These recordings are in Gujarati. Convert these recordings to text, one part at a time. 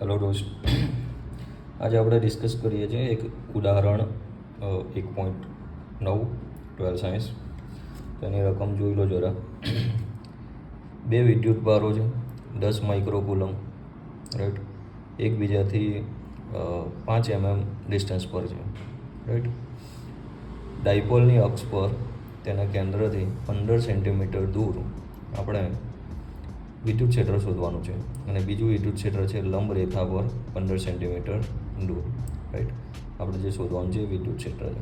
હેલો દોસ્ત, આજે આપણે ડિસ્કસ કરીએ છીએ એક ઉદાહરણ 1.9 12 સાયન્સ. તેની રકમ જોઈ લો જરા. બે વિદ્યુત ભારો છે 10 માઇક્રોકુલમ, રાઈટ, એકબીજાથી 5 mm ડિસ્ટન્સ પર છે, રાઈટ. ડાયપોલની અક્ષ પર તેના કેન્દ્રથી 15 સેન્ટીમીટર દૂર આપણે વિદ્યુત ક્ષેત્ર શોધવાનું છે, અને બીજું વિદ્યુત ક્ષેત્ર છે લંબ રેખા પર 15 સેન્ટીમીટર દૂર, રાઈટ. આપણે જે શોધવાનું છે એ વિદ્યુત ક્ષેત્ર છે.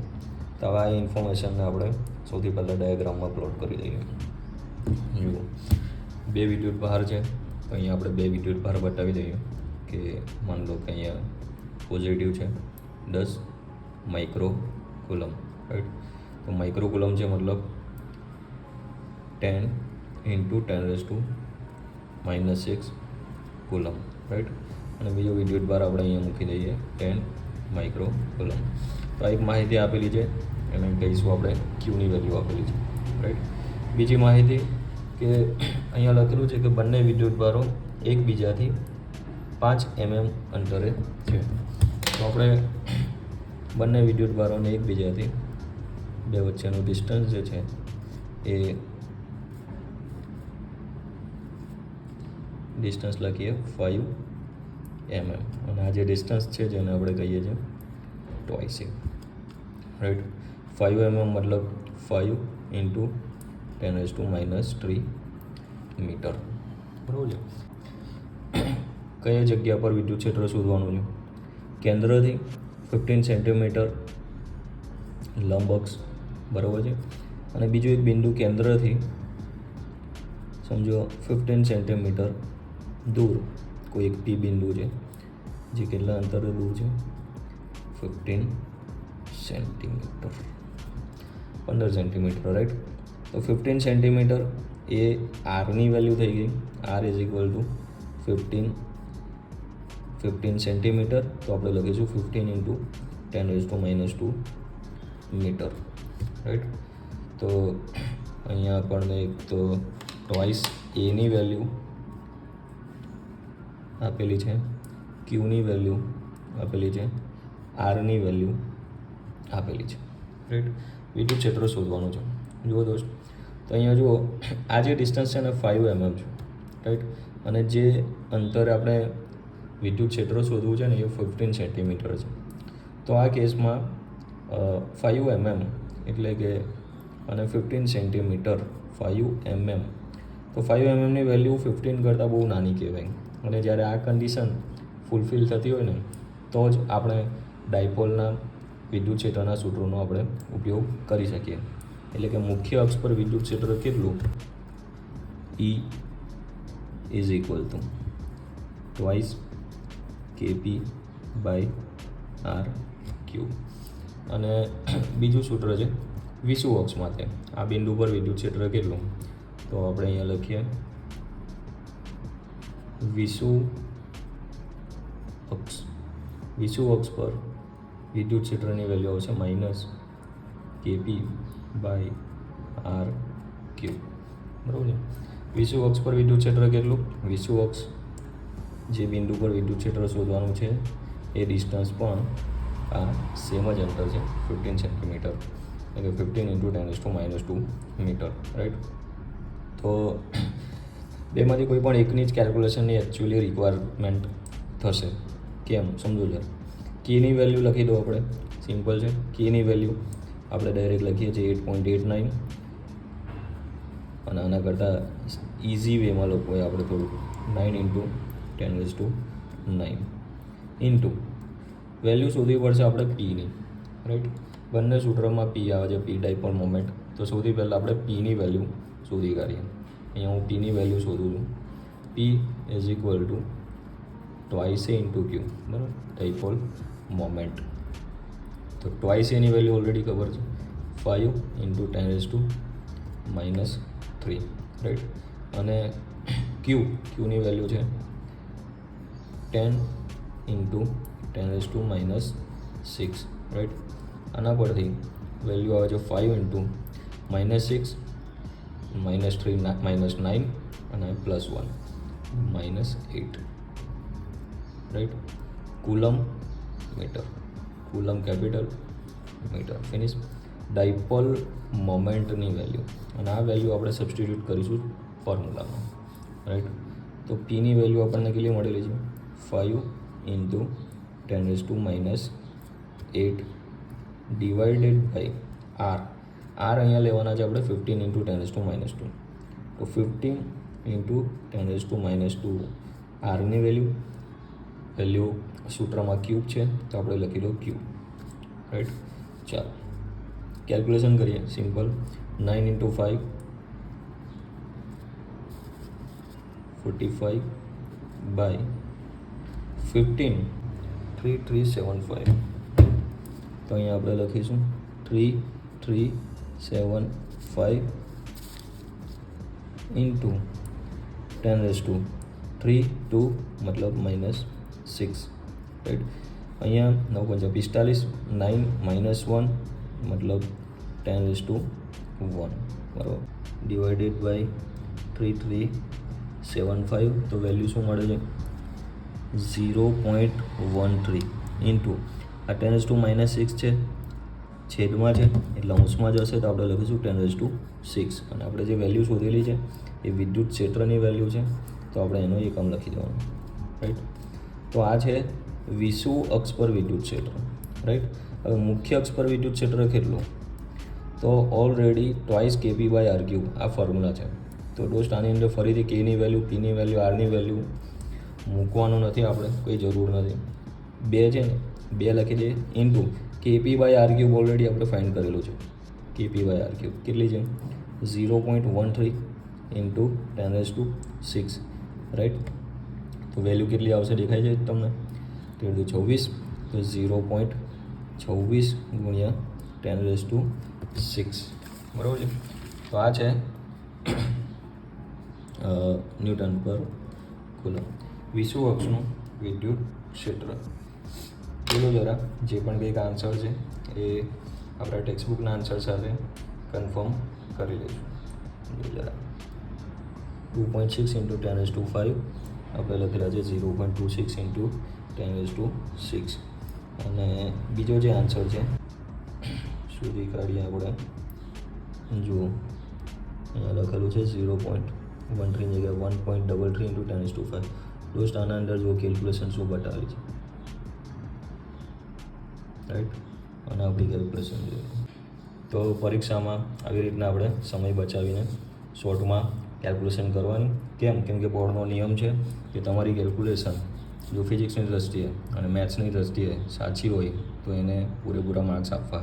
તો હવે આ ઇન્ફોર્મેશનને આપણે સૌથી પહેલાં ડાયાગ્રામમાં પ્લોટ કરી દઈએ. જુઓ, બે વિદ્યુત ભાર છે, તો અહીંયા આપણે બે વિદ્યુત ભાર બતાવી દઈએ કે માની લો કે અહીંયા પોઝિટિવ છે 10 માઇક્રોકુલમ, રાઈટ. તો માઇક્રોકુલમ છે મતલબ 10 × 10⁻⁻6 કુલમ, રાઈટ. અને બીજો વિદ્યુત ભાર આપણે અહીંયા મૂકી દઈએ 10 માઇક્રોકુલમ. તો આ એક માહિતી આપેલી છે, એને કહીશું આપણે ક્યુની વેલ્યુ આપેલી છે, રાઈટ. બીજી માહિતી કે અહીંયા લખેલું છે કે બંને વિદ્યુત ભારો એકબીજાથી 5 mm અંતરે છે. તો આપણે બંને વિદ્યુત ભારોને એકબીજાથી બે વચ્ચેનું ડિસ્ટન્સ જે છે એ ડિસ્ટન્સ લખીએ 5 mm, અને આ જે ડિસ્ટન્સ છે જેને આપણે કહીએ છીએ ટ્વાઇસિંગ, રાઈટ. 5 mm મતલબ 5 × 10⁻³ મીટર, બરાબર છે. કઈ જગ્યા પર વિદ્યુત ક્ષેત્ર શોધવાનું છે? કેન્દ્રથી 15 સેન્ટીમીટર લંબ અક્ષ, બરાબર છે. અને બીજું એક બિંદુ કેન્દ્રથી સમજો 15 સેન્ટીમીટર દૂર કોઈ એક પી બિંદુ છે, જે કેટલા અંતરે દૂર છે? 15 સેન્ટીમીટર, 15 સેન્ટીમીટર, રાઈટ. તો 15 સેન્ટીમીટર એ આરની વેલ્યુ થઈ ગઈ. R is equal to 15 centimetre, તો આપણે લખીશું 15 × 10⁻² મીટર, રાઈટ. તો અહીંયા આપણને એક તો ટ્વાઇસ એની વેલ્યુ આપેલી છે, ક્યુની વેલ્યુ આપેલી છે, આરની વેલ્યુ આપેલી છે, રાઈટ. વિદ્યુત ક્ષેત્ર શોધવાનું છે. જુઓ દોસ્ત, તો અહીંયા જુઓ, આ જે ડિસ્ટન્સ છે ને 5 mm છે, રાઈટ. અને જે અંતરે આપણે વિદ્યુત ક્ષેત્ર શોધવું છે ને એ 15 સેન્ટીમીટર છે. તો આ કેસમાં 5 mm એટલે કે અને 15 સેન્ટીમીટર 5 mm, તો 5 mmની વેલ્યુ 15 કરતાં બહુ નાની કહેવાય. અને જ્યારે આ કન્ડિશન ફૂલફિલ થતી હોય ને તો જ આપણે ડાયપોલના વિદ્યુત ક્ષેત્રના સૂત્રોનો આપણે ઉપયોગ કરી શકીએ. એટલે કે મુખ્ય અક્ષ પર વિદ્યુત ક્ષેત્ર કેટલું? E is equal to twice KP/R⁵. અને બીજું સૂત્ર છે વિષુવ અક્ષ માટે. આ બિંદુ પર વિદ્યુત ક્ષેત્ર કેટલું? તો આપણે અહીંયા લખીએ વિષુવ અક્ષ. વિષુવ અક્ષ પર વિદ્યુત ક્ષેત્રની વેલ્યુ આવશે -KP/R⁵, બરાબર છે. વિષુવ અક્ષ પર વિદ્યુત ક્ષેત્ર કેટલું? વિષુવ અક્ષ જે બિંદુ પર વિદ્યુત ક્ષેત્ર શોધવાનું છે એ ડિસ્ટન્સ પણ આ સેમ જ અંતર છે 15 સેન્ટીમીટર, એટલે કે 15 × 10⁻² મીટર, રાઈટ. તો બેમાંથી કોઈ પણ એકની જ કેલ્ક્યુલેશનની એકચ્યુઅલી રિક્વાયરમેન્ટ થશે. કેમ? સમજો જરા. કેની વેલ્યુ લખી દો આપણે, સિમ્પલ છે. કેની વેલ્યુ આપણે ડાયરેક્ટ લખીએ છીએ 8.89, અને આના કરતાં ઇઝી વેમાં લખવું હોય આપણે થોડુંક 9 × 10⁹ ઇન્ટુ વેલ્યુ શોધવી પડશે આપણે પીની, રાઈટ. બંને સૂત્રમાં પી આવે છે, પી ડાયપોલ મોમેન્ટ. તો સૌથી પહેલાં આપણે પીની વેલ્યુ શોધી કાઢીએ. અહીંયા હું પીની વેલ્યુ શોધું છું. P is equal to twice A into Q, બરાબર, ડાયપોલ મોમેન્ટ. તો ટ્વાઇસ એની વેલ્યુ ઓલરેડી ખબર છે, 5 × 10⁻³ રાઈટ. અને ક્યુની વેલ્યુ છે 10 × 10⁻⁶, રાઈટ. આના પરથી વેલ્યુ આવે છે 5 × -6 -3 -9 અને +1 -8. Right. Coulomb metre, coulomb capital, metre, finish. Dipole મોમેન્ટની વેલ્યુ, અને આ વેલ્યુ આપણે સબસ્ટિટ્યૂટ કરીશું ફોર્મ્યુલામાં, રાઈટ. તો પીની વેલ્યુ આપણને કેટલી મળેલી છે? 5 × 10⁻⁸ ડિવાઇડેડ બાય આર. આર અહીંયા લેવાના છે આપણે 15 × 10⁻². તો 15 × 10⁻², આરની વેલ્યુ સૂત્રમાં ક્યુબ છે તો આપણે લખી દો ક્યુબ, રાઈટ. ચાલો કેલ્ક્યુલેશન કરીએ, સિમ્પલ. 9 × 5 45 બાય 15 3375. તો અહીંયા આપણે લખીશું 3375 ઇન્ટુ 10⁻², મતલબ -6, રાઈટ. અહીંયા 9 × 45, 9 - 1 મતલબ 10⁻1, બરાબર. ડિવાઇડેડ બાય 3375, તો વેલ્યુ શું મળે છે? 0.13 ઇન્ટુ આ 10⁻6 છે, છેદમાં છે એટલે અંશમાં જશે તો આપણે લખીશું 10⁻6. અને આપણે જે વેલ્યુ શોધેલી છે એ વિદ્યુત ક્ષેત્રની વેલ્યુ છે, તો આપણે એનો એકમ લખી દેવાનો, રાઈટ. તો આ છે વિષુવ અક્ષ પર વિદ્યુત ક્ષેત્ર, રાઈટ. હવે મુખ્ય અક્ષ પર વિદ્યુત ક્ષેત્ર કેટલું? તો ઓલરેડી ટ્વાઇસ kp/r³ આ ફોર્મ્યુલા છે. તો દોસ્ત આની અંદર ફરીથી કેની વેલ્યુ, પીની વેલ્યુ, આરની વેલ્યુ મૂકવાનું નથી, આપણે કોઈ જરૂર નથી. 2 છે ને, 2 લખી દઈએ ઇન્ટુ kp/r³ ઓલરેડી આપણે ફાઇન્ડ કરેલું છે. kp/r³ કેટલી છે? 0.13 ઇન્ટુ 10⁻6, રાઈટ. તો વેલ્યુ કેટલી આવશે દેખાય છે તમને? 26. તો 0.26 ગુણ્યા 10⁻6, બરાબર છે. તો આ છે ન્યૂટન પર કુલમ, વિષુવ અક્ષનું વિદ્યુત ક્ષેત્ર. બોલો જરા, જે પણ કંઈક આન્સર છે એ આપણા ટેક્સ્ટબુકના આન્સર સાથે કન્ફર્મ કરી લઈશું. જરા 2.6 × 10⁻5 આપણે લખેલા છે 0.26 × 10⁻6. અને બીજો જે આન્સર છે શોધી કાઢીએ આપણે. જુઓ અહીંયા લખેલું છે 0.13 જગ્યાએ 1.33 × 10⁻5. દોસ્ત આના અંદર જો કેલ્ક્યુલેશન શું બતાવેલી છે, રાઈટ. અને આપણી કેલ્ક્યુલેશન જોઈએ તો પરીક્ષામાં આવી રીતના આપણે સમય બચાવીને શોર્ટમાં કેલ્ક્યુલેશન કરવાની. કેમ કે બોર્ડનો નિયમ છે કે તમારી કેલ્ક્યુલેશન જો ફિઝિક્સની દ્રષ્ટિએ અને મેથ્સની દ્રષ્ટિએ સાચી હોય તો એને પૂરેપૂરા માર્ક્સ આપવા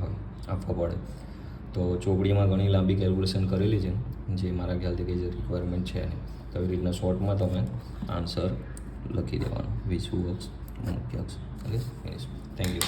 પડે. તો ચોપડીમાં ઘણી લાંબી કેલ્ક્યુલેશન કરેલી છે, જે મારા ખ્યાલથી કંઈ રિક્વાયરમેન્ટ છે નહીં. તો આવી રીતના શોર્ટમાં તમે આન્સર લખી દેવાનો, વિષુવ અક્ષ, મુખ્ય અક્ષ. Okay, thank you.